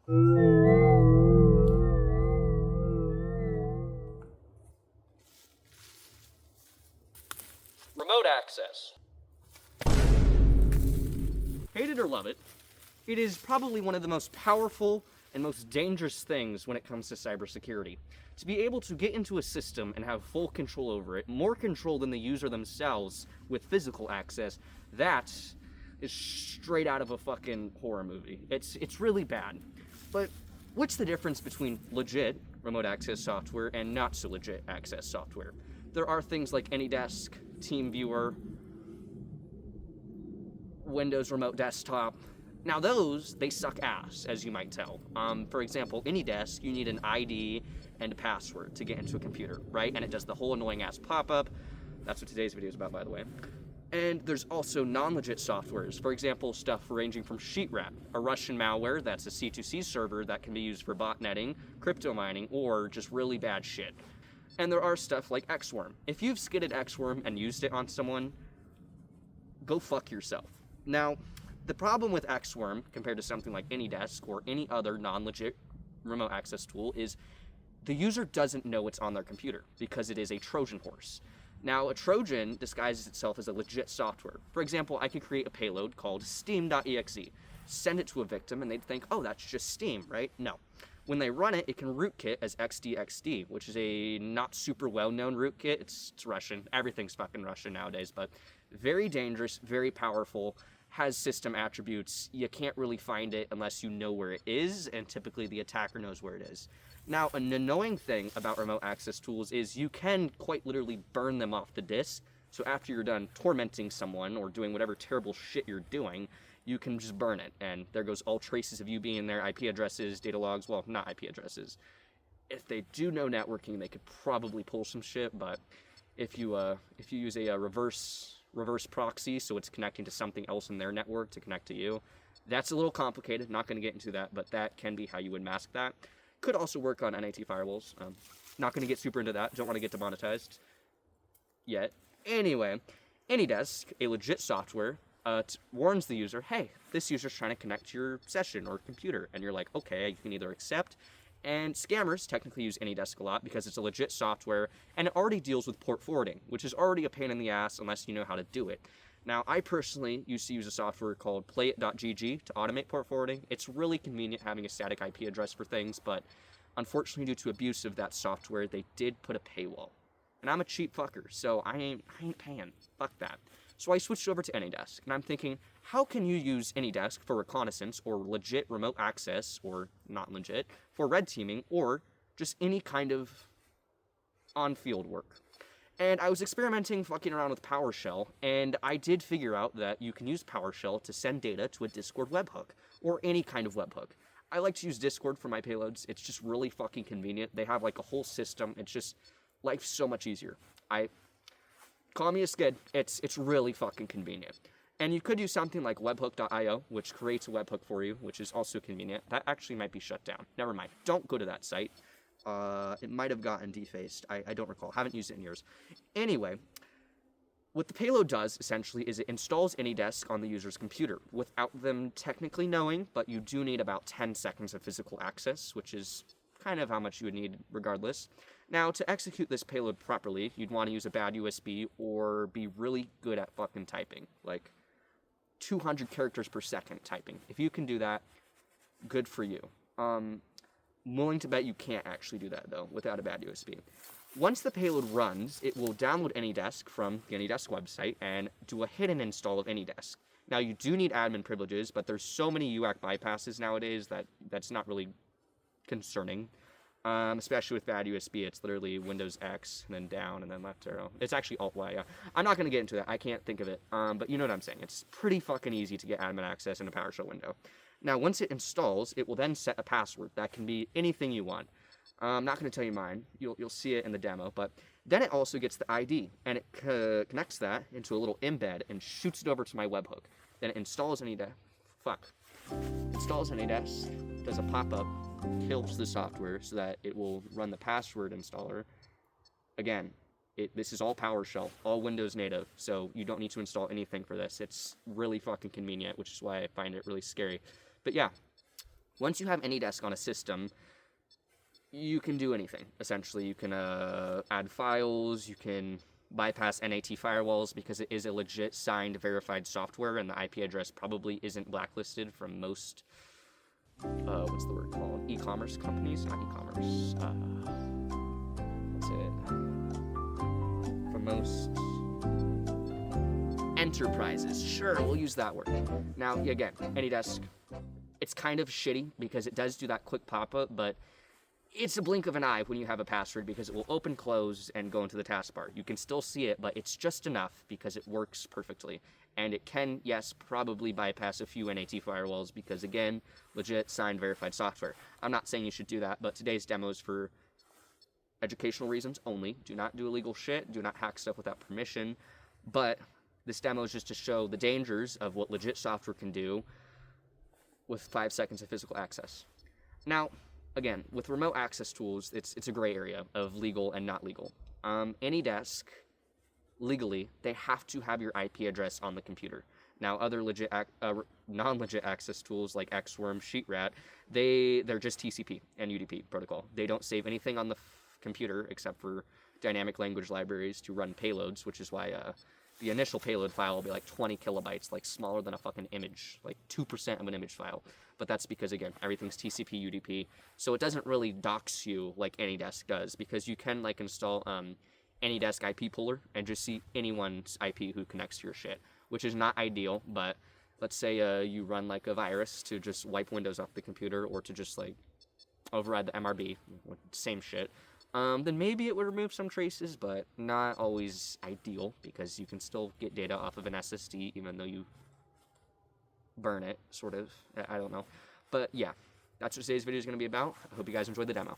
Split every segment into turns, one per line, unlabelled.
Remote access. Hate it or love it, it is probably one of the most powerful and most dangerous things when it comes to cybersecurity. To be able to get into a system and have full control over it, more control than the user themselves with physical access, that is straight out of a fucking horror movie. It's really bad. But what's the difference between legit remote access software and not so legit access software? There are things like AnyDesk, TeamViewer, Windows Remote Desktop. Now those, they suck ass, as you might tell. For example, AnyDesk, you need an ID and a password to get into a computer, right? And it does the whole annoying ass pop-up. That's what today's video is about, by the way. And there's also non-legit softwares. For example, stuff ranging from SheetRap, a Russian malware that's a C2C server that can be used for botnetting, crypto mining, or just really bad shit. And there are stuff like Xworm. If you've skidded Xworm and used it on someone, go fuck yourself. Now, the problem with Xworm, compared to something like AnyDesk or any other non-legit remote access tool, is the user doesn't know it's on their computer because it is a Trojan horse. Now, a Trojan disguises itself as a legit software. For example, I could create a payload called steam.exe, send it to a victim, and they'd think, oh, that's just Steam, right? No. When they run it, it can rootkit as xdxd, which is a not super well-known rootkit. It's Russian. Everything's fucking Russian nowadays, but very dangerous, very powerful, has system attributes. You can't really find it unless you know where it is, and typically the attacker knows where it is. Now, an annoying thing about remote access tools is you can quite literally burn them off the disk. So after you're done tormenting someone or doing whatever terrible shit you're doing, you can just burn it, and there goes all traces of you being there, IP addresses, data logs, well, not IP addresses. If they do know networking, they could probably pull some shit, but if you use a reverse proxy, so it's connecting to something else in their network to connect to you, that's a little complicated, not going to get into that, but that can be how you would mask that. Could also work on NAT firewalls. Not going to get super into that, don't want to get demonetized yet. Anyway, AnyDesk, a legit software, warns the user, hey, this user's trying to connect to your session or computer. And you're like, okay, you can either accept. And scammers technically use AnyDesk a lot because it's a legit software and it already deals with port forwarding, which is already a pain in the ass unless you know how to do it. Now, I personally used to use a software called playit.gg to automate port forwarding. It's really convenient having a static IP address for things, but unfortunately due to abuse of that software, they did put a paywall. And I'm a cheap fucker, so I ain't paying. Fuck that. So I switched over to AnyDesk, and I'm thinking, how can you use AnyDesk for reconnaissance or legit remote access, or not legit, for red teaming, or just any kind of on-field work? And I was experimenting, fucking around with PowerShell, and I did figure out that you can use PowerShell to send data to a Discord webhook, or any kind of webhook. I like to use Discord for my payloads. It's just really fucking convenient. They have like a whole system. It's just, life's so much easier. Call me a skid, it's really fucking convenient. And you could use something like webhook.io, which creates a webhook for you, which is also convenient. That actually might be shut down. Never mind. Don't go to that site. It might have gotten defaced. I don't recall. Haven't used it in years. Anyway, what the payload does, essentially, is it installs AnyDesk on the user's computer without them technically knowing, but you do need about 10 seconds of physical access, which is kind of how much you would need regardless. Now, to execute this payload properly, you'd want to use a bad USB or be really good at fucking typing, like 200 characters per second typing. If you can do that, good for you. I'm willing to bet you can't actually do that, though, without a bad USB. Once the payload runs, it will download AnyDesk from the AnyDesk website and do a hidden install of AnyDesk. Now, you do need admin privileges, but there's so many UAC bypasses nowadays that that's not really concerning. Especially with bad USB, it's literally Windows X, and then down, and then left arrow. It's actually Alt-Y, yeah. I'm not going to get into that. I can't think of it. But you know what I'm saying. It's pretty fucking easy to get admin access in a PowerShell window. Now, once it installs, it will then set a password. That can be anything you want. I'm not going to tell you mine. You'll see it in the demo. But then it also gets the ID, and it connects that into a little embed and shoots it over to my webhook. Then it installs AnyDesk. Installs AnyDesk, does a pop-up, kills the software so that it will run the password installer. Again, this is all PowerShell, all Windows native, so you don't need to install anything for this. It's really fucking convenient, which is why I find it really scary. But yeah, Once you have AnyDesk on a system, you can do anything, essentially. You can add files, you can bypass NAT firewalls because it is a legit signed, verified software, and the IP address probably isn't blacklisted from most, what's the word called? E-commerce companies? Not e-commerce. What's it? From most enterprises. Sure, we'll use that word. Now, again, AnyDesk, it's kind of shitty because it does do that quick pop-up, but it's a blink of an eye when you have a password because it will open, close, and go into the taskbar. You can still see it, but it's just enough because it works perfectly. And it can, yes, probably bypass a few NAT firewalls because, again, legit, signed, verified software. I'm not saying you should do that, but today's demo is for educational reasons only. Do not do illegal shit. Do not hack stuff without permission. But this demo is just to show the dangers of what legit software can do with 5 seconds of physical access. Now, again, with remote access tools, it's a gray area of legal and not legal. AnyDesk, legally, they have to have your IP address on the computer. Now, other legit, non-legit access tools like XWorm, SheetRat, they're just TCP and UDP protocol. They don't save anything on the computer except for dynamic language libraries to run payloads, which is why the initial payload file will be like 20 kilobytes, like smaller than a fucking image, like 2% of an image file. But that's because, again, everything's TCP, UDP, so it doesn't really dox you like AnyDesk does, because you can, like, install AnyDesk IP puller and just see anyone's IP who connects to your shit, which is not ideal, but let's say you run, like, a virus to just wipe Windows off the computer or to just, like, override the MRB, same shit. Then maybe it would remove some traces, but not always ideal, because you can still get data off of an SSD, even though you burn it, sort of. I don't know. But yeah, that's what today's video is going to be about. I hope you guys enjoyed the demo.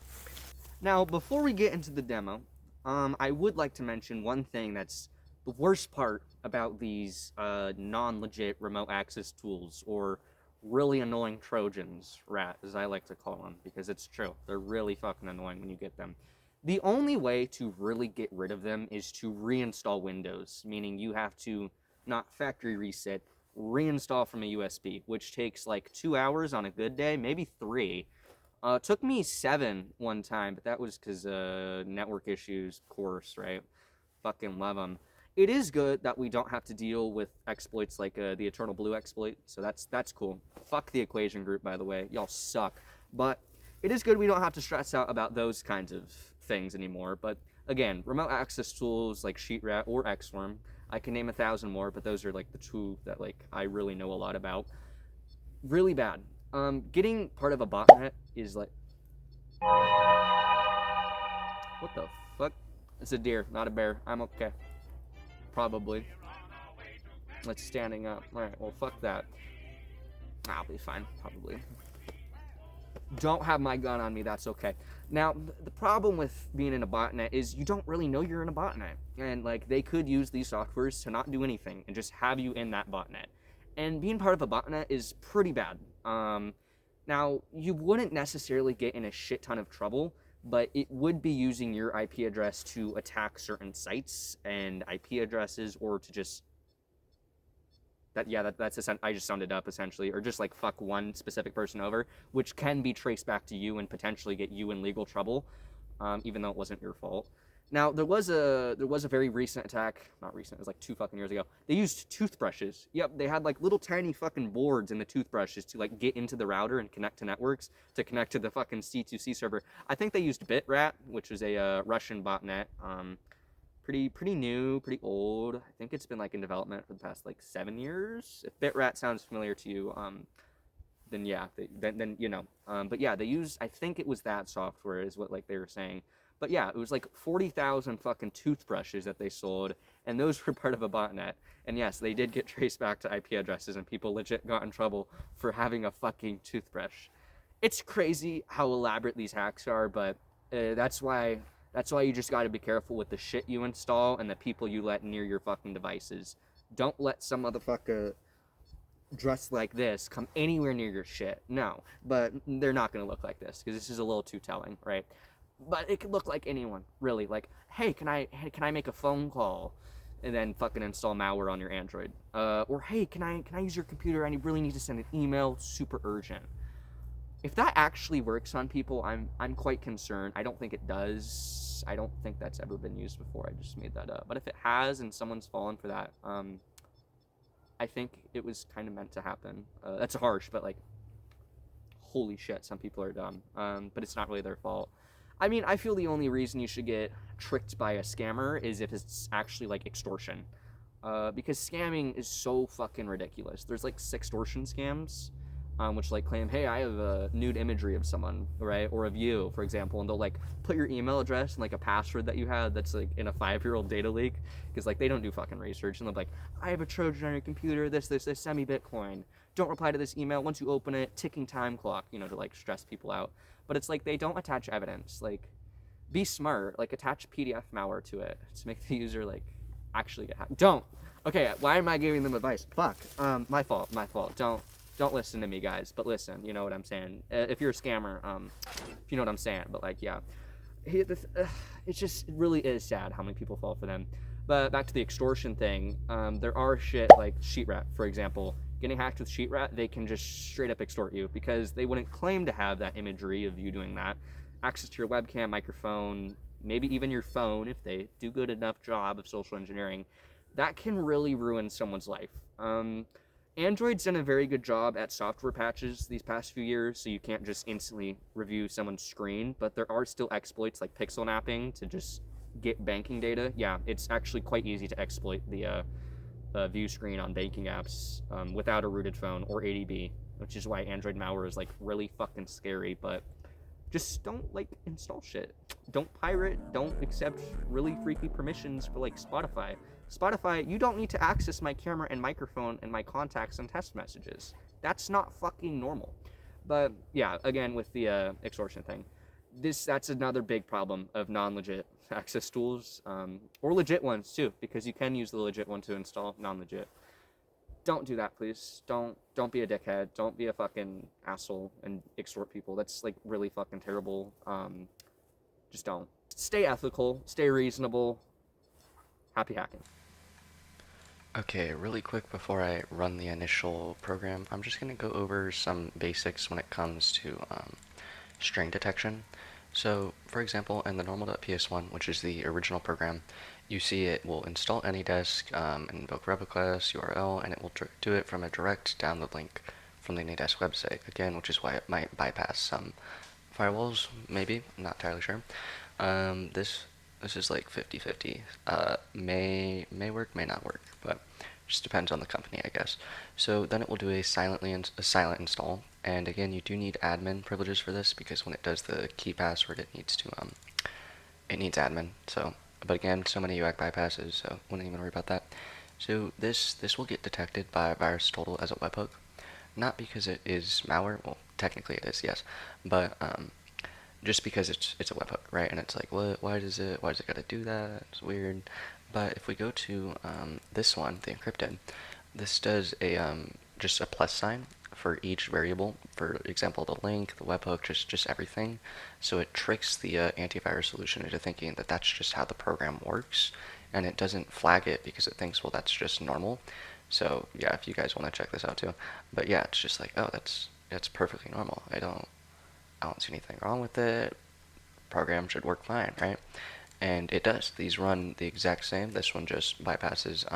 Now, before we get into the demo, I would like to mention one thing that's the worst part about these non-legit remote access tools, or really annoying Trojans, as I like to call them, because it's true. They're really fucking annoying when you get them. The only way to really get rid of them is to reinstall Windows, meaning you have to not factory reset, reinstall from a USB, which takes like 2 hours on a good day, maybe 3. Took me 7 one time, but that was because network issues, of course, right? Fucking love them. It is good that we don't have to deal with exploits like the Eternal Blue exploit, so that's cool. Fuck the equation group, by the way. Y'all suck. But it is good we don't have to stress out about those kinds of things anymore. But again, remote access tools like SheetRat or XWorm, I can name 1,000 more, but those are like the 2 that like I really know a lot about. Really bad. Getting part of a botnet is like... What the fuck? It's a deer, not a bear. I'm okay. Probably. It's standing up. Alright, well, fuck that. I'll be fine, probably. Don't have my gun on me, that's okay. Now, the problem with being in a botnet is you don't really know you're in a botnet. And, like, they could use these softwares to not do anything and just have you in that botnet. And being part of a botnet is pretty bad. Now, you wouldn't necessarily get in a shit ton of trouble, but it would be using your IP address to attack certain sites and IP addresses, or to just... That's I just summed it up, essentially. Or just, like, fuck one specific person over, which can be traced back to you and potentially get you in legal trouble, even though it wasn't your fault. Now, there was a very recent attack. Not recent, it was like 2 fucking years ago. They used toothbrushes. Yep, they had, like, little tiny fucking boards in the toothbrushes to, like, get into the router and connect to networks, to connect to the fucking C2C server. I think they used Bitrat, which is a Russian botnet. Pretty new, pretty old. I think it's been, like, in development for the past, like, 7 years. If Bitrat sounds familiar to you, then yeah, then you know. But yeah, they used, I think it was that software is what, like, they were saying. But yeah, it was like 40,000 fucking toothbrushes that they sold, and those were part of a botnet. And yes, they did get traced back to IP addresses, and people legit got in trouble for having a fucking toothbrush. It's crazy how elaborate these hacks are, but that's why you just gotta be careful with the shit you install and the people you let near your fucking devices. Don't let some motherfucker dressed like this come anywhere near your shit. No, but they're not gonna look like this, because this is a little too telling, right? But it could look like anyone, really. Like, hey, can I make a phone call, and then fucking install malware on your Android? Or hey, can I use your computer? I really need to send an email, super urgent. If that actually works on people, I'm quite concerned. I don't think it does. I don't think that's ever been used before. I just made that up. But if it has and someone's fallen for that, I think it was kind of meant to happen. That's harsh, but like, holy shit, some people are dumb. But it's not really their fault. I mean, I feel the only reason you should get tricked by a scammer is if it's actually like extortion. Because scamming is so fucking ridiculous. There's like sextortion scams, which like claim, hey, I have a nude imagery of someone, right, or of you, for example, and they'll like put your email address and like a password that you had that's like in a 5-year-old data leak, because like they don't do fucking research, and they're like, I have a Trojan on your computer, this, send me Bitcoin. Don't reply to this email. Once you open it, ticking time clock, to like stress people out. But it's like they don't attach evidence. Like, be smart. Like, attach PDF malware to it to make the user like actually get hacked. Don't. Okay, why am I giving them advice? Fuck. My fault. Don't listen to me, guys. But listen, you know what I'm saying. If you're a scammer, if you know what I'm saying. But like, yeah, it really is sad how many people fall for them. But back to the extortion thing, there are shit like SheetRat, for example. Getting hacked with SheetRat, they can just straight up extort you because they wouldn't claim to have that imagery of you doing that. Access to your webcam, microphone, maybe even your phone if they do good enough job of social engineering. That can really ruin someone's life. Android's done a very good job at software patches these past few years, so you can't just instantly review someone's screen, but there are still exploits like pixel napping to just get banking data. Yeah, it's actually quite easy to exploit the view screen on banking apps without a rooted phone or ADB, which is why Android malware is like really fucking scary. But just don't like install shit. Don't pirate. Don't accept really freaky permissions for like Spotify. Spotify, you don't need to access my camera and microphone and my contacts and text messages. That's not fucking normal. But yeah, again with the extortion thing, that's another big problem of non-legit access tools, or legit ones too, because you can use the legit one to install non-legit. Don't do that, please. Don't be a dickhead. Don't be a fucking asshole and extort people. That's like really fucking terrible. Just don't. Stay ethical. Stay reasonable. Happy hacking.
Okay, really quick before I run the initial program, I'm just going to go over some basics when it comes to string detection. So, for example, in the normal.ps1, which is the original program, you see it will install AnyDesk, invoke replica URL, and it will do it from a direct download link from the AnyDesk website. Again, which is why it might bypass some firewalls, maybe, I'm not entirely sure. This is like 50-50. May work, may not work, but just depends on the company, I guess. So then it will do a silent install, and again, you do need admin privileges for this because when it does the key password, it needs admin. So, but again, so many UAC bypasses, so wouldn't even worry about that. So this will get detected by VirusTotal as a webhook, not because it is malware. Well, technically it is, yes, but just because it's a webhook, right? And it's like, what? Why does it gotta do that? It's weird. But if we go to this one, the encrypted, this does a just a plus sign for each variable. For example, the link, the webhook, just everything. So it tricks the antivirus solution into thinking that that's just how the program works, and it doesn't flag it because it thinks, well, that's just normal. So yeah, if you guys want to check this out too. But yeah, it's just like, oh, that's perfectly normal. I don't see anything wrong with it. Program should work fine, right? And it does. These run the exact same. This one just bypasses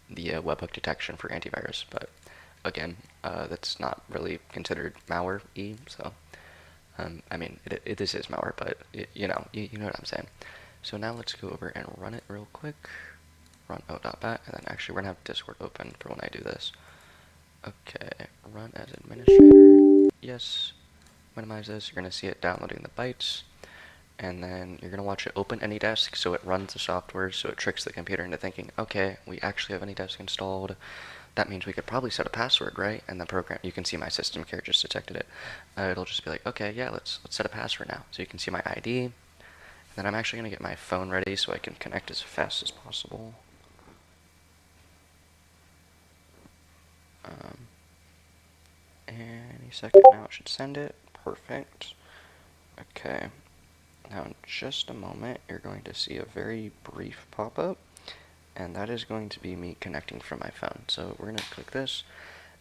the webhook detection for antivirus, but again, that's not really considered malware-y. So, I mean, this is malware, but you know what I'm saying. So now let's go over and run it real quick. Run o.bat, and then actually we're gonna have Discord open for when I do this. Okay, run as administrator. Yes. Minimize this. You're gonna see it downloading the bytes. And then you're going to watch it open AnyDesk, so it runs the software, so it tricks the computer into thinking, okay, we actually have AnyDesk installed. That means we could probably set a password, right? And the program, you can see my system care just detected it. It'll just be like, okay, yeah, let's set a password now. So you can see my ID. And then I'm actually going to get my phone ready so I can connect as fast as possible. Any second now it should send it. Perfect. Okay. Now in just a moment, you're going to see a very brief pop-up, and that is going to be me connecting from my phone. So we're going to click this,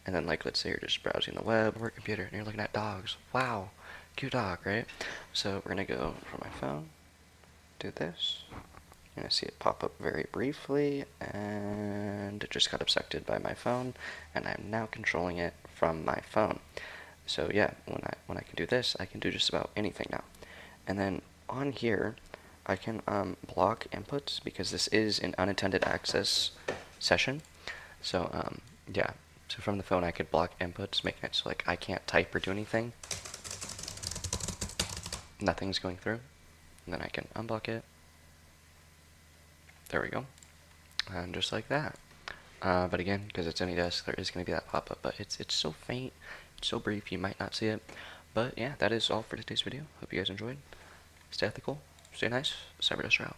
And then like let's say you're just browsing the web, work computer, and you're looking at dogs. Wow, cute dog, right? So we're gonna go from my phone, do this. You're gonna see it pop up very briefly, and it just got abstracted by my phone, and I'm now controlling it from my phone. So yeah, when I can do this, I can do just about anything now. And then on here, I can block inputs because this is an unattended access session. So yeah, so from the phone I could block inputs, making it so like I can't type or do anything. Nothing's going through. And then I can unblock it. There we go. And just like that. But again, because it's AnyDesk, there is going to be that pop-up, but it's so faint, it's so brief, you might not see it. But yeah, that is all for today's video. Hope you guys enjoyed. Stay ethical, stay nice, CyberDuster out.